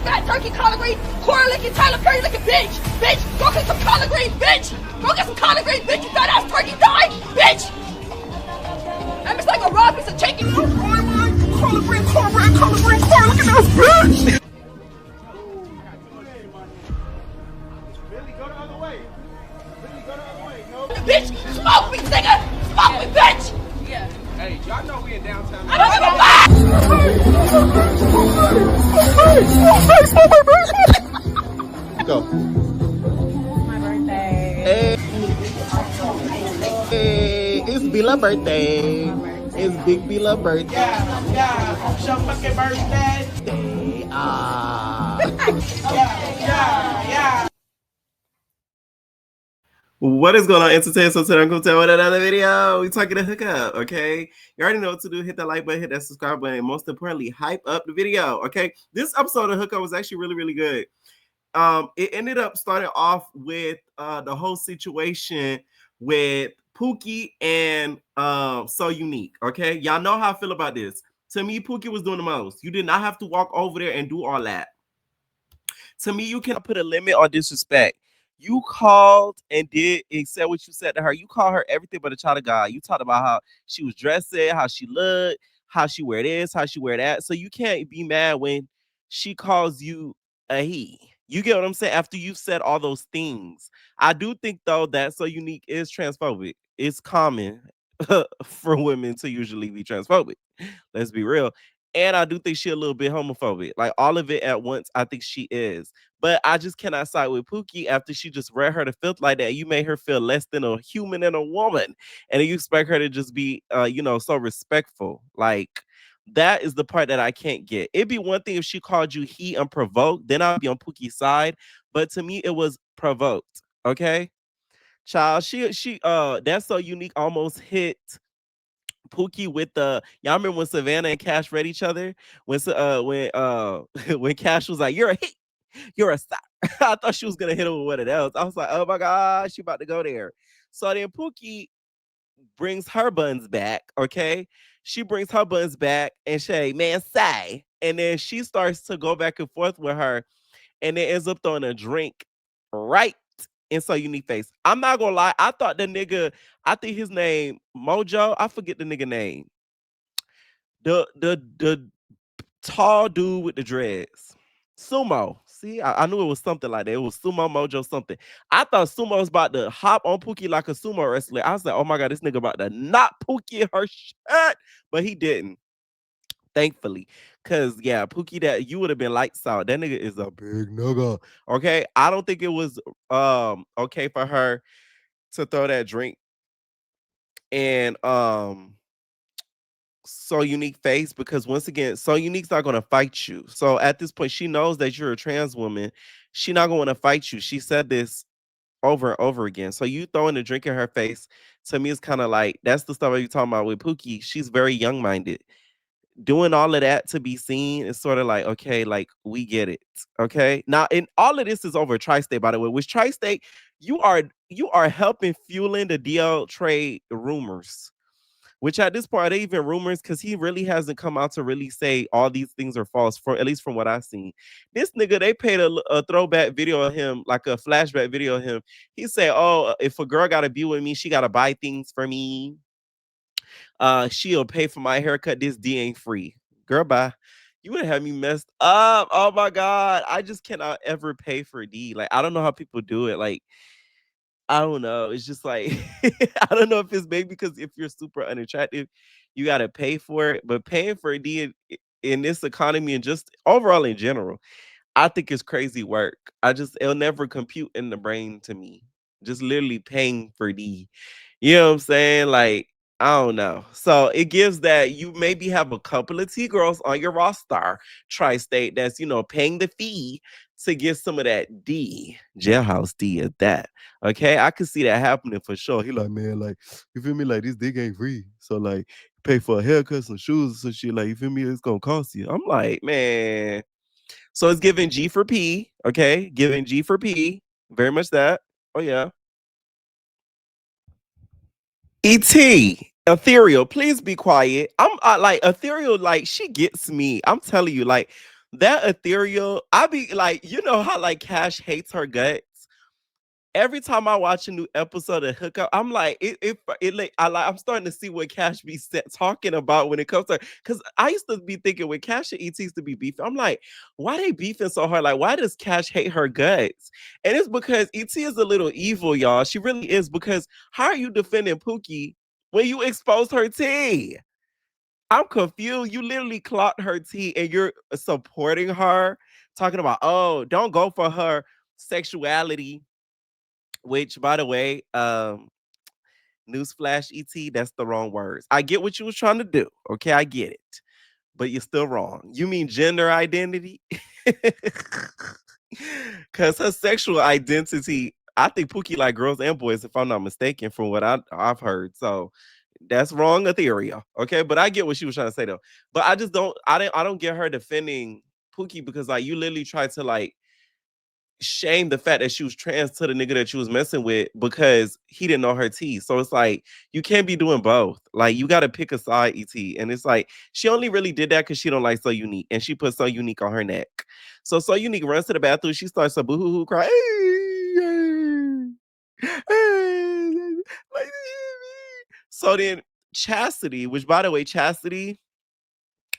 fat turkey, collard green, corn licking, Tyler Perry licking, bitch! Bitch! Go get some collard green, bitch! Go get some collard green, bitch! You fat ass turkey, die, bitch! And it's like a raw piece of chicken. Collard green, cornbread, collard green, corn licking ass, bitch! Billy, go the other way. Billy, go the other way. No. Bitch! Smoke me, nigga! Smoke me, bitch! Yeah. Hey, y'all know we in downtown. I don't give a fuck! Go. My birthday. Hey, it's Bila birthday. It's Big Bila birthday. Yeah, it's your fucking birthday. Yeah. What is going on, entertainment? So today I'm going to tell you another video. We talking to Hookup, okay? You already know what to do. Hit that like button, hit that subscribe button, and most importantly, hype up the video, okay? This episode of Hookup was actually really, really good. It ended up starting off with the whole situation with Pooky and So Unique, okay? Y'all know how I feel about this. To me, Pooky was doing the most. You did not have to walk over there and do all that. To me, you cannot put a limit on disrespect. You called and said what you said to her. You called her everything but a child of God. You talked about how she was dressing, how she looked, how she wear this, how she wear that. So you can't be mad when she calls you a he. You get what I'm saying? After you've said all those things. I do think, though, that So Unique is transphobic. It's common for women to usually be transphobic. Let's be real. And I do think she's a little bit homophobic. Like, all of it at once, I think she is. But I just cannot side with Pooky after she just read her to filth like that. You made her feel less than a human and a woman. And you expect her to just be, so respectful. Like, that is the part that I can't get. It'd be one thing if she called you he unprovoked. Then I'd be on Pooky's side. But to me, it was provoked. Okay? Child, that's So Unique almost hit Pooky with y'all remember when Savannah and Cash read each other? When when Cash was like, "You're a hit, you're a star." I thought she was gonna hit him with one of those. I was like, "Oh my god, she about to go there." So then Pooky brings her buns back. Okay, she brings her buns back and say, "Man, say," and then she starts to go back and forth with her, and then ends up throwing a drink right in So Unique face. I'm not gonna lie, I thought the nigga, I think his name Mojo. I forget the nigga name. The tall dude with the dreads. Sumo. See, I knew it was something like that. It was Sumo Mojo something. I thought Sumo was about to hop on Pooky like a sumo wrestler. I was like, oh my god, this nigga about to knock Pooky in her shirt. But he didn't. Thankfully. Cause yeah, Pooky, that you would have been lights out. That nigga is a big nigga. Okay. I don't think it was okay for her to throw that drink and So Unique face, because once again, So Unique's not gonna fight you. So at this point, she knows that you're a trans woman. She not gonna fight you. She said this over and over again. So you throwing a drink in her face, to me, it's kind of like that's the stuff you're talking about with Pookie. She's very young-minded. Doing all of that to be seen is sort of like, okay, like we get it. Okay. Now, and all of this is over Tri-State, by the way, which Tri-State, you are helping fueling the DL trade rumors. Which at this point, are they even rumors? Because he really hasn't come out to really say all these things are false, for at least from what I've seen. This nigga, they paid a throwback video of him, like a flashback video of him. He said, oh, if a girl got to be with me, she got to buy things for me. She'll pay for my haircut. This D ain't free. Girl, bye. You would have me messed up. Oh my God. I just cannot ever pay for D. Like, I don't know how people do it. Like, I don't know. It's just like I don't know if it's maybe because if you're super unattractive, you gotta pay for it. But paying for a D in this economy and just overall in general, I think it's crazy work. It'll never compute in the brain to me. Just literally paying for D. You know what I'm saying? Like, I don't know. So it gives that you maybe have a couple of T girls on your roster, Tri-State, that's paying the fee to get some of that D, jailhouse D at that. Okay, I could see that happening for sure. He like, man, like, you feel me? Like, this dick ain't free. So like, pay for a haircut, some shoes, some shit. Like, you feel me? It's gonna cost you. I'm like, man. So it's giving G for P. Okay, giving G for P. Very much that. Oh yeah. Ethereal, please be quiet. I'm like Ethereal, like she gets me. I'm telling you, like That ethereal, I be like, you know how like Cash hates her guts. Every time I watch a new episode of Hookup, I'm like, I'm starting to see what Cash be talking about when it comes to her. Because I used to be thinking when Cash and ET used to be beefing, I'm like, why they beefing so hard? Like, why does Cash hate her guts? And it's because ET is a little evil, y'all. She really is. Because how are you defending Pookie when you exposed her tea? I'm confused. You literally clocked her tea and you're supporting her, talking about, oh, don't go for her sexuality, which by the way, newsflash ET, that's the wrong words. I get what you was trying to do. Okay, I get it. But you're still wrong. You mean gender identity? Cause her sexual identity, I think Pookie like girls and boys, if I'm not mistaken, from what I've heard. So that's wrong ethereal. Okay, but I get what she was trying to say though. But I don't get her defending Pookie because like you literally tried to like shame the fact that she was trans to the nigga that she was messing with because he didn't know her T. So it's like you can't be doing both. Like you got to pick a side, ET. And it's like she only really did that because she don't like So Unique, and she put So Unique on her neck. So Unique runs to the bathroom. She starts to boo hoo hoo cry. So then Chastity, which by the way, Chastity,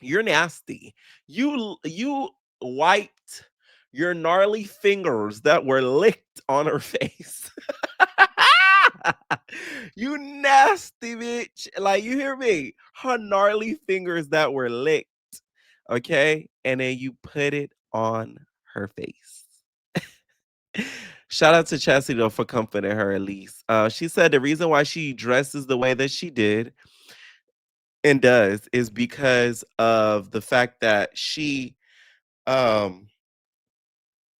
you're nasty. You wiped your gnarly fingers that were licked on her face. You nasty bitch. Like you hear me? Her gnarly fingers that were licked. Okay? And then you put it on her face. Shout out to Chastity though for comforting her at least. She said the reason why she dresses the way that she did and does is because of the fact that she um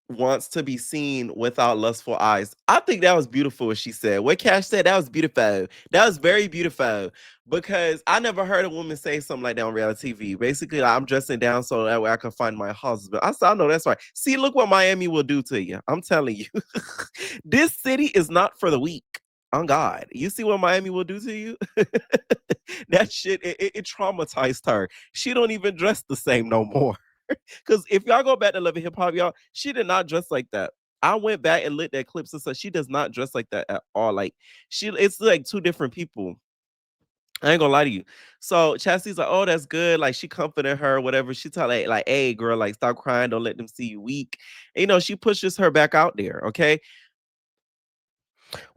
wants to be seen without lustful eyes. I think that was beautiful what she said. What Cash said, that was beautiful. That was very beautiful. Because I never heard a woman say something like that on reality TV. Basically, like, I'm dressing down so that way I can find my husband. I said, I know that's right. See, look what Miami will do to you. I'm telling you. This city is not for the weak. On God. You see what Miami will do to you? That shit, it traumatized her. She don't even dress the same no more. Because if y'all go back to Love and Hip Hop, y'all, she did not dress like that. I went back and looked at clips and said she does not dress like that at all. Like it's like two different people. I ain't gonna lie to you. So Chastity's like, oh, that's good. Like she comforted her, whatever. She tell like, hey, girl, like stop crying. Don't let them see you weak. And, she pushes her back out there. Okay.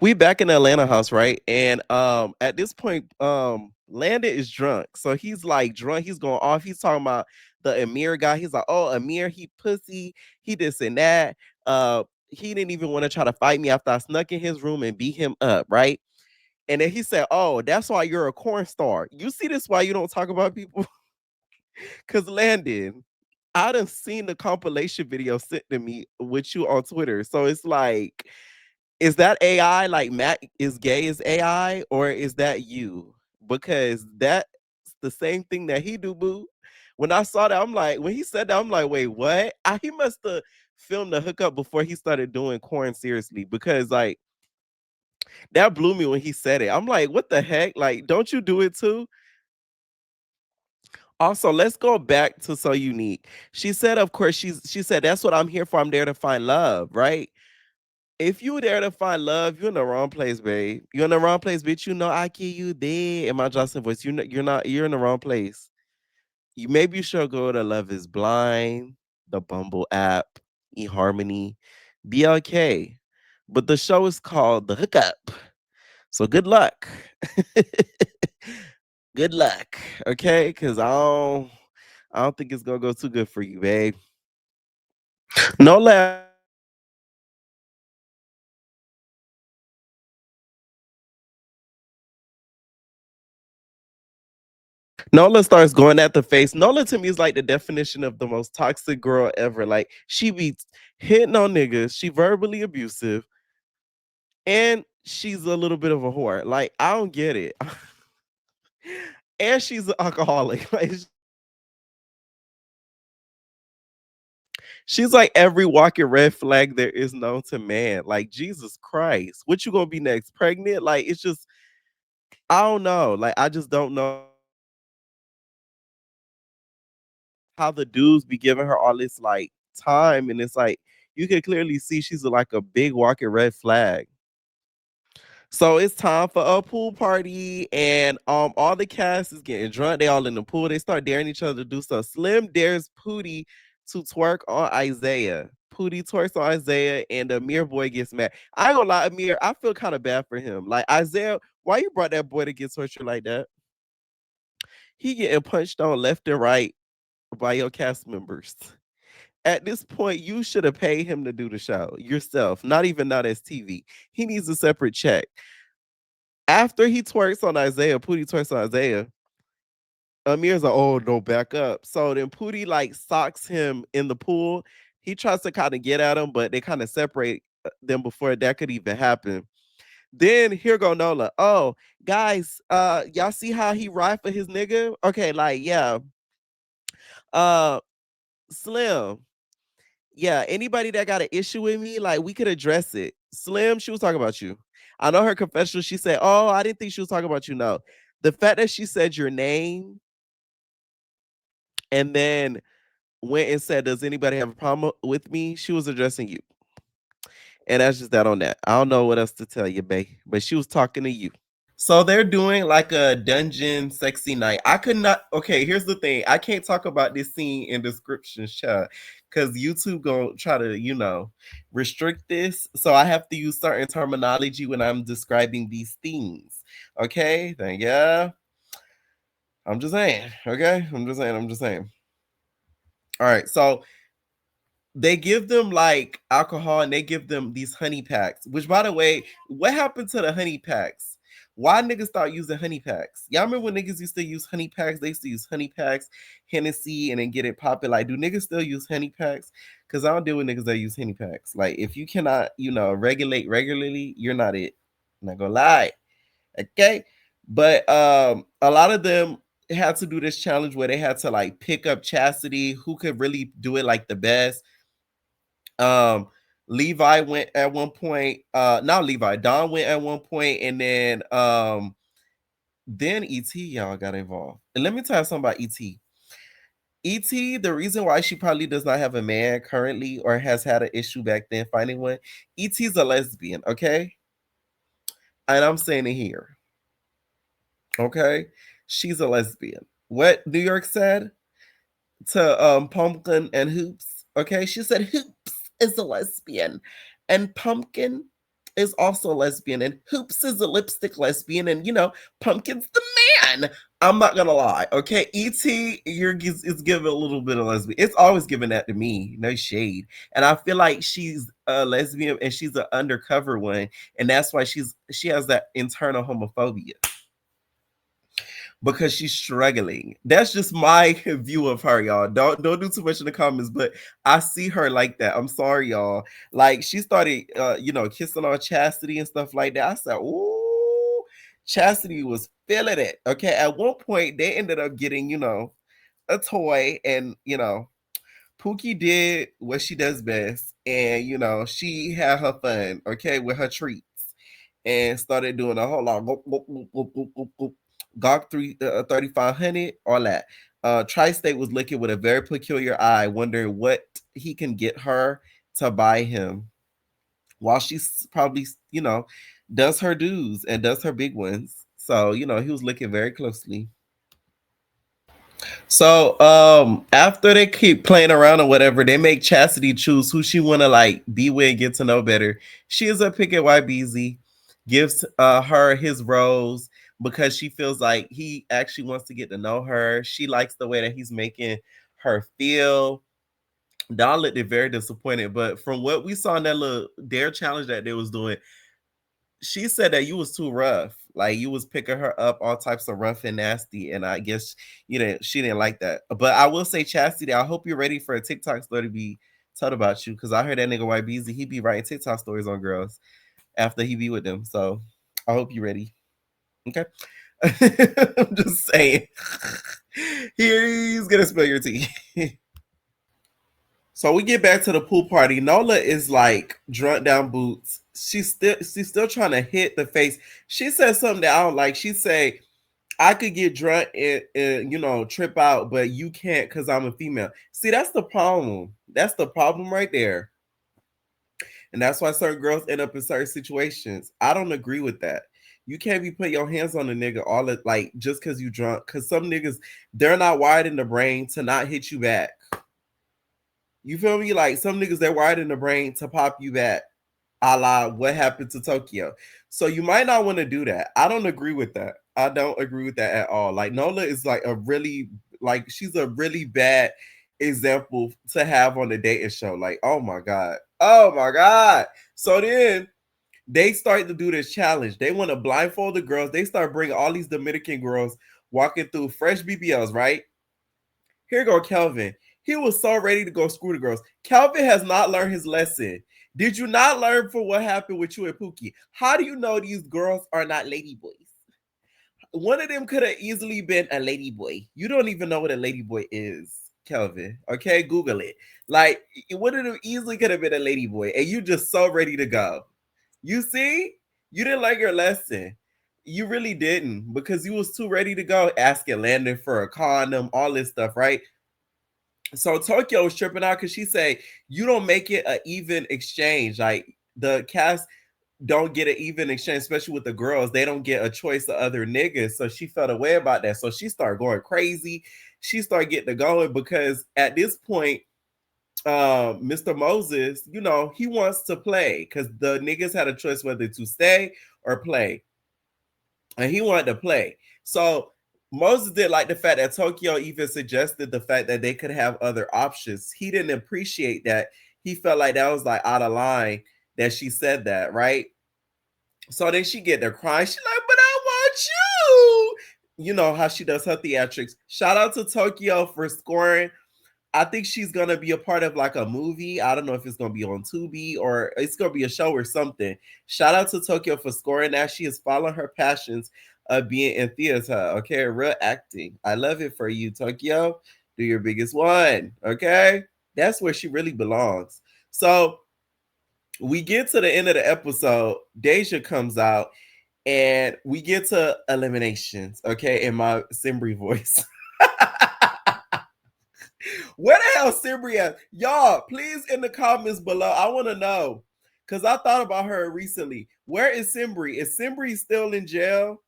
We back in the Atlanta house, right? And at this point, Landon is drunk. So he's like drunk, he's going off. He's talking about the Amir guy. He's like, oh, Amir, he pussy, he this and that. He didn't even want to try to fight me after I snuck in his room and beat him up, right? And then he said, oh, that's why you're a corn star. You see this why you don't talk about people? Because Landon, I done seen the compilation video sent to me with you on Twitter. So it's like, is that AI? Like Matt is gay as AI, or is that you? Because that's the same thing that he do, boo. When I saw that, I'm like, when he said that, I'm like, wait, what? He must have filmed the hookup before he started doing corn seriously, because like that blew me when he said it. I'm like, what the heck? Like, don't you do it too? Also, let's go back to So Unique. She said, of course, she said, that's what I'm here for. I'm there to find love, right? If you there to find love, you're in the wrong place, babe. You're in the wrong place, bitch. You know I kill you there. In my Johnson voice, you're in the wrong place. Maybe you should go to Love is Blind, the Bumble app, eHarmony, BLK. But the show is called The Hookup. So good luck. Good luck. Okay? Cause I don't think it's gonna go too good for you, babe. No less. Nola starts going at the face. Nola to me is like the definition of the most toxic girl ever. Like she be hitting on niggas, she verbally abusive, and she's a little bit of a whore. Like I don't get it. And she's an alcoholic. Like she's like every walking red flag there is known to man. Like Jesus Christ, what you gonna be next? Pregnant? Like it's just I don't know. Like I just don't know. how the dudes be giving her all this like time, and it's like you can clearly see she's like a big walking red flag. So it's time for a pool party, and all the cast is getting drunk. They all in the pool. They start daring each other to do stuff. Slim dares Pootie to twerk on Isaiah. Pootie twerks on Isaiah, and Amir boy gets mad. I ain't gonna lie, Amir, I feel kind of bad for him. Like, Isaiah, why you brought that boy to get tortured like that? He getting punched on left and right by your cast members. At this point, you should have paid him to do the show yourself, not even not as TV. He needs a separate check. After he twerks on Isaiah, Pootie twerks on Isaiah, Amir's like, oh, no, back up. So then Pootie like socks him in the pool. He tries to kind of get at him, but they kind of separate them before that could even happen. Then here go Nola. Oh, guys, y'all see how he ride for his nigga? Okay, like, yeah. Slim. Yeah, anybody that got an issue with me, like, we could address it. Slim, she was talking about you. I know her confessional, she said, oh, I didn't think she was talking about you. No. The fact that she said your name and then went and said, does anybody have a problem with me? She was addressing you. And that's just that on that. I don't know what else to tell you, babe, but she was talking to you. So they're doing like a dungeon sexy night. I could not. Okay, here's the thing. I can't talk about this scene in description chat because YouTube gonna try to, restrict this. So I have to use certain terminology when I'm describing these things. Okay, then yeah. I'm just saying. Okay, I'm just saying. All right, so they give them like alcohol and they give them these honey packs, which by the way, what happened to the honey packs? Why niggas start using honey packs? Y'all remember when niggas used to use honey packs? They used to use honey packs, Hennessy, and then get it popping. Like, do niggas still use honey packs? Because I don't deal with niggas that use honey packs. Like, if you cannot, regulate regularly, you're not it. I'm not gonna lie. Okay. But a lot of them had to do this challenge where they had to like pick up chastity, who could really do it like the best. Levi went at one point, not Levi, Don went at one point, and then ET y'all got involved. And let me tell you something about ET. ET, the reason why she probably does not have a man currently or has had an issue back then finding one, ET's a lesbian, okay? And I'm saying it here. Okay? She's a lesbian. What New York said to Pumpkin and Hoops, okay? She said Hoops is a lesbian and Pumpkin is also a lesbian and Hoops is a lipstick lesbian and Pumpkin's the man. I'm not gonna lie, okay? ET is giving a little bit of lesbian. It's always giving that to me, no shade. And I feel like she's a lesbian and she's an undercover one, and that's why she has that internal homophobia. Because she's struggling. That's just my view of her, y'all. Don't do too much in the comments, but I see her like that. I'm sorry, y'all. Like, she started, kissing on Chastity and stuff like that. I said, ooh, Chastity was feeling it. Okay, at one point, they ended up getting, a toy, and, Pookie did what she does best, and, she had her fun, okay, with her treats, and started doing a whole lot of Gawk 3500, all that. Tri-State was looking with a very peculiar eye, wondering what he can get her to buy him while she's probably, does her dues and does her big ones. So, he was looking very closely. So, after they keep playing around or whatever, they make Chastity choose who she want to like be with, get to know better. She ends up picking YBZ, gives her his rose, because she feels like he actually wants to get to know her. She likes the way that he's making her feel. Don looked very disappointed, but from what we saw in that little dare challenge that they was doing, she said that you was too rough. Like, you was picking her up all types of rough and nasty, and I guess she didn't like that. But I will say, Chastity, I hope you're ready for a TikTok story to be told about you, because I heard that nigga YBZ, he be writing TikTok stories on girls after he be with them. So I hope you're ready. Okay. I'm just saying. He's gonna spill your tea. So we get back to the pool party. Nola is like drunk down boots. She's still trying to hit the face. She said something that I don't like. She say, I could get drunk and trip out, but you can't because I'm a female. See, that's the problem. That's the problem right there. And that's why certain girls end up in certain situations. I don't agree with that. You can't be putting your hands on a nigga all the like just because you drunk. Because some niggas, they're not wired in the brain to not hit you back. You feel me? Like some niggas, they're wired in the brain to pop you back. A la what happened to Tokyo. So you might not want to do that. I don't agree with that. I don't agree with that at all. Like Nola is like she's a really bad example to have on the dating show. Like, oh my God. Oh my God. So then they start to do this challenge. They want to blindfold the girls. They start bringing all these Dominican girls walking through fresh BBLs, right? Here go Kelvin. He was so ready to go screw the girls. Kelvin has not learned his lesson. Did you not learn from what happened with you and Pookie? How do you know these girls are not lady boys? One of them could have easily been a lady boy. You don't even know what a lady boy is, Kelvin. Okay, Google it. Like, one of them easily could have been a lady boy, and you just so ready to go. You see? You didn't like your lesson. You really didn't, because you was too ready to go, asking Landon for a condom, all this stuff, right? So Tokyo was tripping out because she said, you don't make it an even exchange. Like the cast don't get an even exchange, especially with the girls. They don't get a choice of other niggas. So she felt a way about that. So she started going crazy. She started getting to going because at this point, Mr. Moses, he wants to play because the niggas had a choice whether to stay or play. And he wanted to play. So Moses did like the fact that Tokyo even suggested the fact that they could have other options. He didn't appreciate that. He felt like that was like out of line that she said that, right? So then she get there crying. She's like, but I want you. You know how she does her theatrics. Shout out to Tokyo for scoring. I think she's gonna be a part of like a movie. I don't know if it's gonna be on Tubi or it's gonna be a show or something. Shout out to Tokyo for scoring that. She is following her passions of being in theater. Okay, real acting. I love it for you, Tokyo. Do your biggest one. Okay, that's where she really belongs. So we get to the end of the episode. Deja comes out, and we get to eliminations. Okay, in my Simbri voice. Where the hell Simbri at? Y'all, please in the comments below. I want to know. Because I thought about her recently. Where is Simbri? Is Simbri still in jail?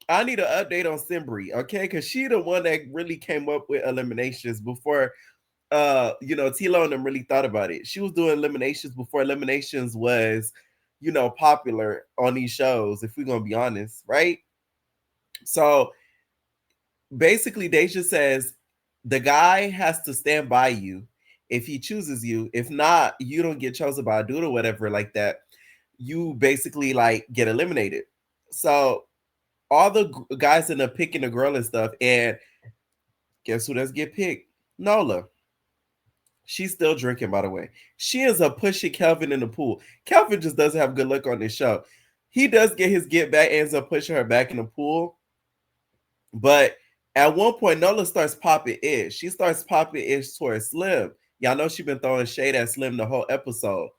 I need an update on Simbri, okay? Because she the one that really came up with eliminations before Tilo and them really thought about it. She was doing eliminations before eliminations was, popular on these shows, if we're gonna be honest, right? So basically Deja says the guy has to stand by you if he chooses you. If not, you don't get chosen by a dude or whatever like that. You basically like get eliminated. So all the guys end up picking the girl and stuff. And guess who does get picked? Nola. She's still drinking, by the way. She ends up pushing Kelvin in the pool. Kelvin just doesn't have good luck on this show. He does get his get back, ends up pushing her back in the pool. But at one point, Nola starts popping ish. She starts popping ish towards Slim. Y'all know she's been throwing shade at Slim the whole episode.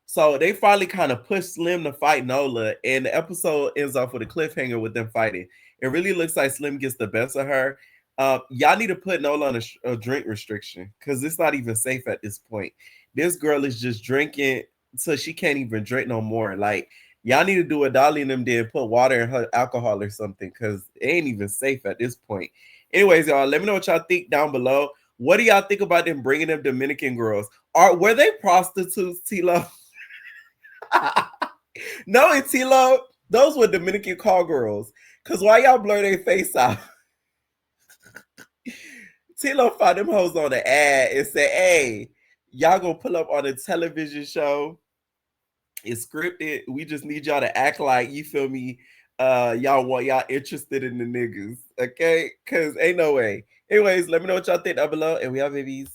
So they finally kind of push Slim to fight Nola, and the episode ends off with a cliffhanger with them fighting. It really looks like Slim gets the best of her. Y'all need to put Nola on a drink restriction because it's not even safe at this point. This girl is just drinking so she can't even drink no more. Like, y'all need to do what Dolly and them did, put water in her alcohol or something because it ain't even safe at this point. Anyways, y'all, let me know what y'all think down below. What do y'all think about them bringing them Dominican girls? Were they prostitutes, Tilo? No, Tilo, those were Dominican call girls. Because why y'all blur their face out? Tilo found them hoes on the ad and said, hey, y'all gonna pull up on a television show. It's scripted. We just need y'all to act like, you feel me, y'all interested in the niggas, okay? Because ain't no way. Anyways, let me know what y'all think down below, and we are babies.